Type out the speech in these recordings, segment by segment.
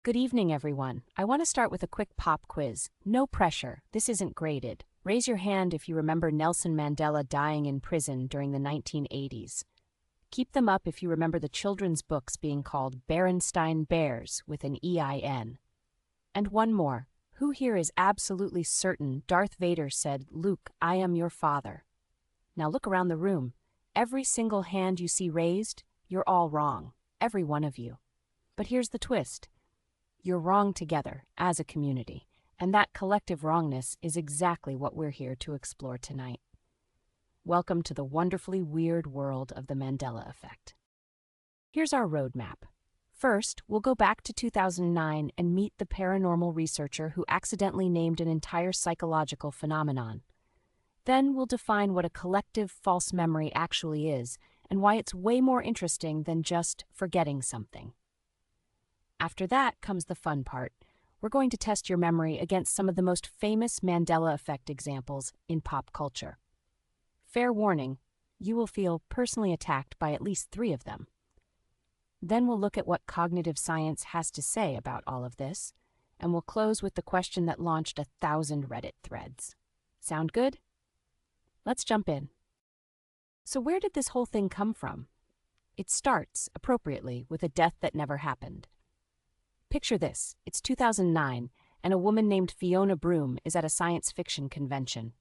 Good evening, everyone. I want to start with a quick pop quiz. No pressure. This isn't graded. Raise your hand if you remember Nelson Mandela dying in prison during the 1980s. Keep them up if you remember the children's books being called Berenstain Bears with an EIN. And one more. Who here is absolutely certain Darth Vader said, "Luke, I am your father"? Now look around the room. Every single hand you see raised, you're all wrong. Every one of you. But here's the twist. You're wrong together, as a community, and that collective wrongness is exactly what we're here to explore tonight. Welcome to the wonderfully weird world of the Mandela Effect. Here's our roadmap. First, we'll go back to 2009 and meet the paranormal researcher who accidentally named an entire psychological phenomenon. Then we'll define what a collective false memory actually is and why it's way more interesting than just forgetting something. After that comes the fun part. We're going to test your memory against some of the most famous Mandela Effect examples in pop culture. Fair warning, you will feel personally attacked by at least 3 of them. Then we'll look at what cognitive science has to say about all of this, and we'll close with the question that launched 1,000 Reddit threads. Sound good? Let's jump in. So where did this whole thing come from? It starts, appropriately, with a death that never happened. Picture this, it's 2009, and a woman named Fiona Broome is at a science fiction convention.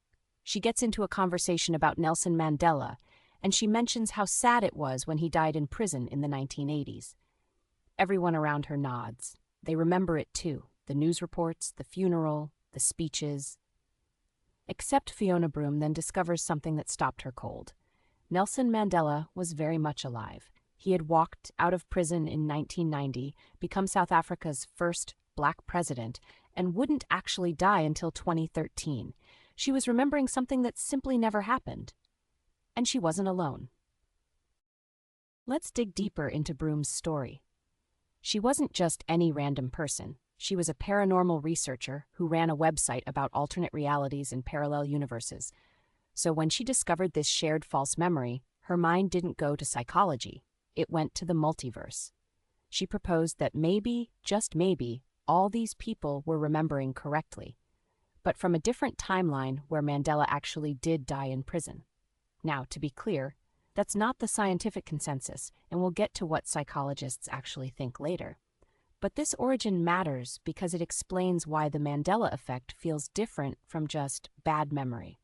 She gets into a conversation about Nelson Mandela, and she mentions how sad it was when he died in prison in the 1980s. Everyone around her nods. They remember it too, the news reports, the funeral, the speeches. Except Fiona Broome then discovers something that stopped her cold. Nelson Mandela was very much alive. He had walked out of prison in 1990, become South Africa's first black president, and wouldn't actually die until 2013. She was remembering something that simply never happened. And she wasn't alone. Let's dig deeper into Broome's story. She wasn't just any random person. She was a paranormal researcher who ran a website about alternate realities and parallel universes. So when she discovered this shared false memory, her mind didn't go to psychology. It went to the multiverse. She proposed that maybe, just maybe, all these people were remembering correctly, but from a different timeline where Mandela actually did die in prison. Now, to be clear, that's not the scientific consensus, and we'll get to what psychologists actually think later. But this origin matters because it explains why the Mandela effect feels different from just bad memory.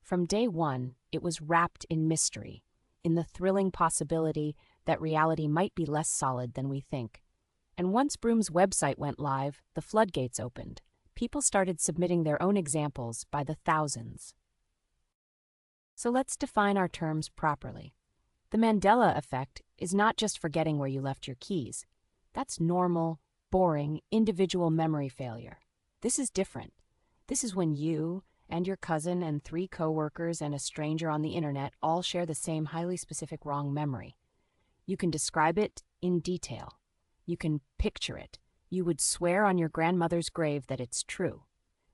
From day one, it was wrapped in mystery, in the thrilling possibility that reality might be less solid than we think. And once Broome's website went live, the floodgates opened. People started submitting their own examples by the thousands. So let's define our terms properly. The Mandela effect is not just forgetting where you left your keys. That's normal, boring, individual memory failure. This is different. This is when you and your cousin and 3 coworkers and a stranger on the internet all share the same highly specific wrong memory. You can describe it in detail. You can picture it. You would swear on your grandmother's grave that it's true.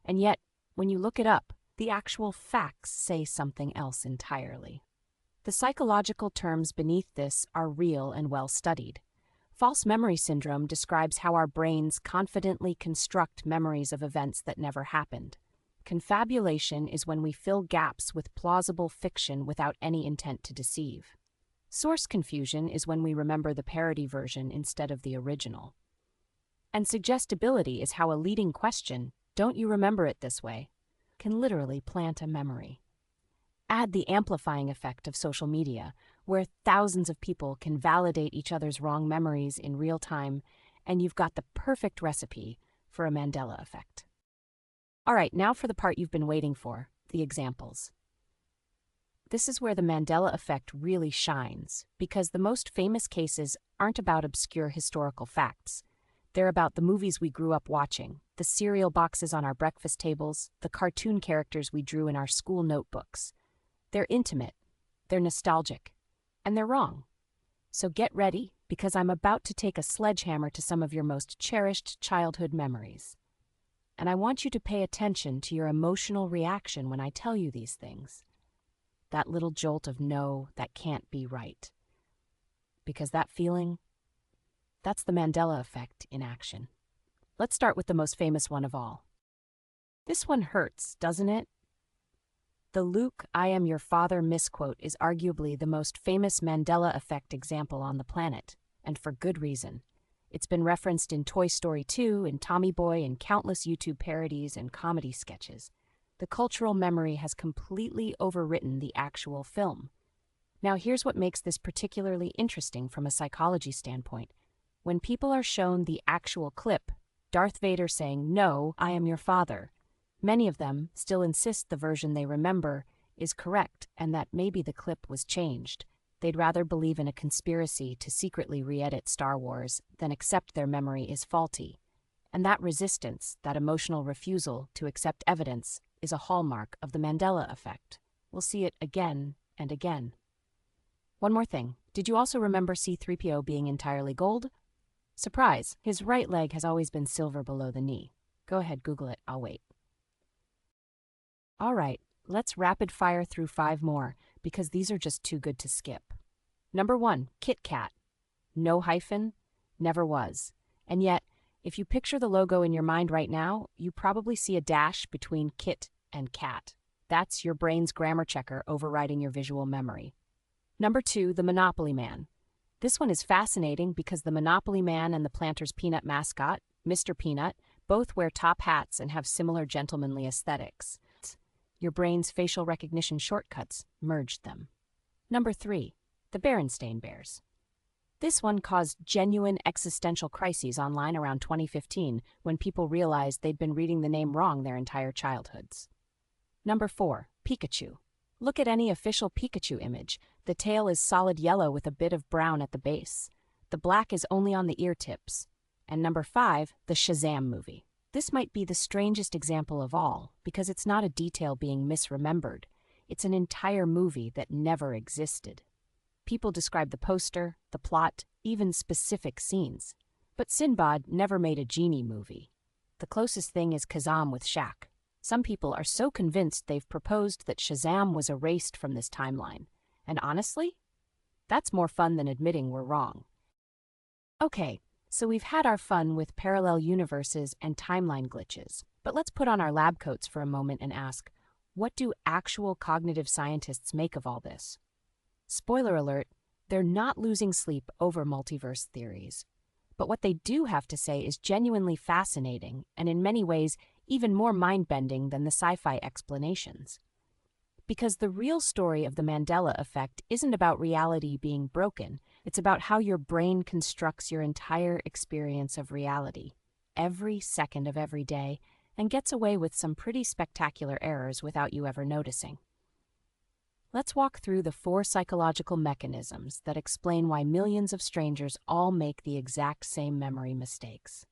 And yet, when you look it up, the actual facts say something else entirely. The psychological terms beneath this are real and well studied. False memory syndrome describes how our brains confidently construct memories of events that never happened. Confabulation is when we fill gaps with plausible fiction without any intent to deceive. Source confusion is when we remember the parody version instead of the original. And suggestibility is how a leading question, "Don't you remember it this way?" can literally plant a memory. Add the amplifying effect of social media, where thousands of people can validate each other's wrong memories in real time, and you've got the perfect recipe for a Mandela effect. All right, now for the part you've been waiting for, the examples. This is where the Mandela effect really shines, because the most famous cases aren't about obscure historical facts. They're about the movies we grew up watching, the cereal boxes on our breakfast tables, the cartoon characters we drew in our school notebooks. They're intimate, they're nostalgic, and they're wrong. So get ready, because I'm about to take a sledgehammer to some of your most cherished childhood memories. And I want you to pay attention to your emotional reaction when I tell you these things. That little jolt of no, that can't be right. Because that feeling, That's the Mandela Effect in action. Let's start with the most famous one of all. This one hurts, doesn't it? The Luke, "I am your father" misquote is arguably the most famous Mandela Effect example on the planet, and for good reason. It's been referenced in Toy Story 2, in Tommy Boy, and countless YouTube parodies and comedy sketches. The cultural memory has completely overwritten the actual film. Now, here's what makes this particularly interesting from a psychology standpoint. When people are shown the actual clip, Darth Vader saying, "No, I am your father," many of them still insist the version they remember is correct and that maybe the clip was changed. They'd rather believe in a conspiracy to secretly re-edit Star Wars than accept their memory is faulty. And that resistance, that emotional refusal to accept evidence, is a hallmark of the Mandela Effect. We'll see it again and again. One more thing. Did you also remember C-3PO being entirely gold? Surprise, his right leg has always been silver below the knee. Go ahead, Google it. I'll wait. All right, let's rapid fire through 5 more, because these are just too good to skip. Number 1, Kit Kat. No hyphen, never was. And yet, if you picture the logo in your mind right now, you probably see a dash between Kit and Cat. That's your brain's grammar checker overriding your visual memory. Number 2, the Monopoly Man. This one is fascinating because the Monopoly Man and the Planters Peanut mascot, Mr. Peanut, both wear top hats and have similar gentlemanly aesthetics. Your brain's facial recognition shortcuts merged them. Number 3, the Berenstain Bears. This one caused genuine existential crises online around 2015 when people realized they'd been reading the name wrong their entire childhoods. Number 4, Pikachu. Look at any official Pikachu image. The tail is solid yellow with a bit of brown at the base. The black is only on the ear tips. And number 5, the Shazam movie. This might be the strangest example of all, because it's not a detail being misremembered. It's an entire movie that never existed. People describe the poster, the plot, even specific scenes. But Sinbad never made a genie movie. The closest thing is Kazam with Shaq. Some people are so convinced they've proposed that Shazam was erased from this timeline. And honestly, that's more fun than admitting we're wrong. Okay, so we've had our fun with parallel universes and timeline glitches. But let's put on our lab coats for a moment and ask, what do actual cognitive scientists make of all this? Spoiler alert, they're not losing sleep over multiverse theories. But what they do have to say is genuinely fascinating and in many ways even more mind-bending than the sci-fi explanations. Because the real story of the Mandela Effect isn't about reality being broken. It's about how your brain constructs your entire experience of reality, every second of every day, and gets away with some pretty spectacular errors without you ever noticing. Let's walk through the 4 psychological mechanisms that explain why millions of strangers all make the exact same memory mistakes.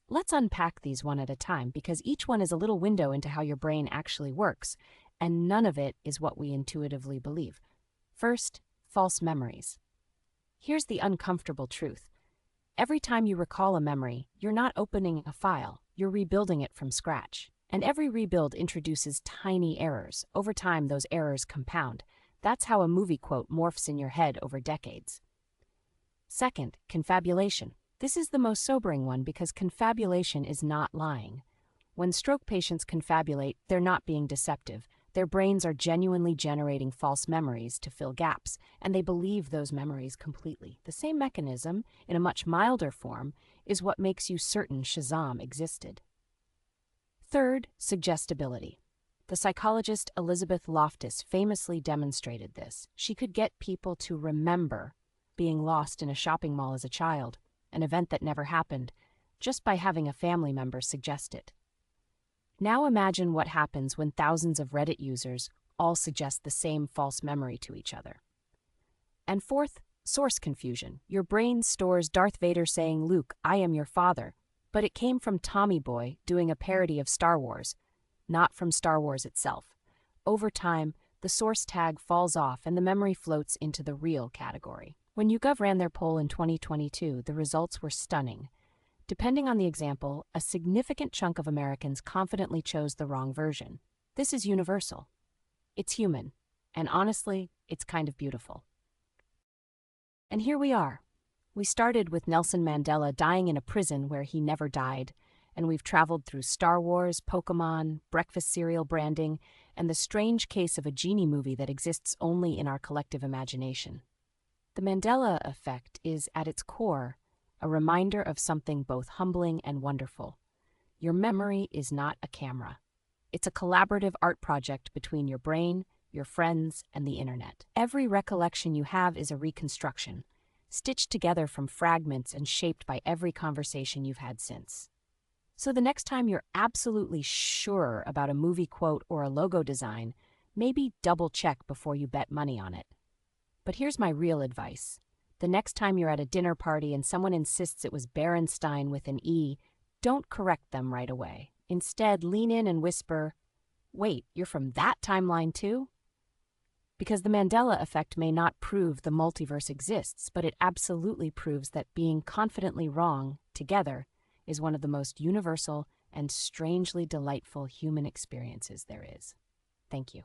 Let's unpack these one at a time because each one is a little window into how your brain actually works, and none of it is what we intuitively believe. First, false memories. Here's the uncomfortable truth. Every time you recall a memory, you're not opening a file, you're rebuilding it from scratch. And every rebuild introduces tiny errors. Over time, those errors compound. That's how a movie quote morphs in your head over decades. Second, confabulation. This is the most sobering one because confabulation is not lying. When stroke patients confabulate, they're not being deceptive. Their brains are genuinely generating false memories to fill gaps, and they believe those memories completely. The same mechanism, in a much milder form, is what makes you certain Shazam existed. Third, suggestibility. The psychologist Elizabeth Loftus famously demonstrated this. She could get people to remember being lost in a shopping mall as a child, an event that never happened, just by having a family member suggest it. Now imagine what happens when thousands of Reddit users all suggest the same false memory to each other. And fourth, source confusion. Your brain stores Darth Vader saying, "Luke, I am your father," but it came from Tommy Boy doing a parody of Star Wars, not from Star Wars itself. Over time, the source tag falls off and the memory floats into the real category. When YouGov ran their poll in 2022, the results were stunning. Depending on the example, a significant chunk of Americans confidently chose the wrong version. This is universal. It's human. And honestly, it's kind of beautiful. And here we are. We started with Nelson Mandela dying in a prison where he never died, and we've traveled through Star Wars, Pokemon, breakfast cereal branding, and the strange case of a genie movie that exists only in our collective imagination. The Mandela Effect is, at its core, a reminder of something both humbling and wonderful. Your memory is not a camera. It's a collaborative art project between your brain, your friends, and the internet. Every recollection you have is a reconstruction, stitched together from fragments and shaped by every conversation you've had since. So the next time you're absolutely sure about a movie quote or a logo design, maybe double-check before you bet money on it. But here's my real advice. The next time you're at a dinner party and someone insists it was Berenstein with an E, don't correct them right away. Instead, lean in and whisper, "Wait, you're from that timeline too?" Because the Mandela Effect may not prove the multiverse exists, but it absolutely proves that being confidently wrong, together, is one of the most universal and strangely delightful human experiences there is. Thank you.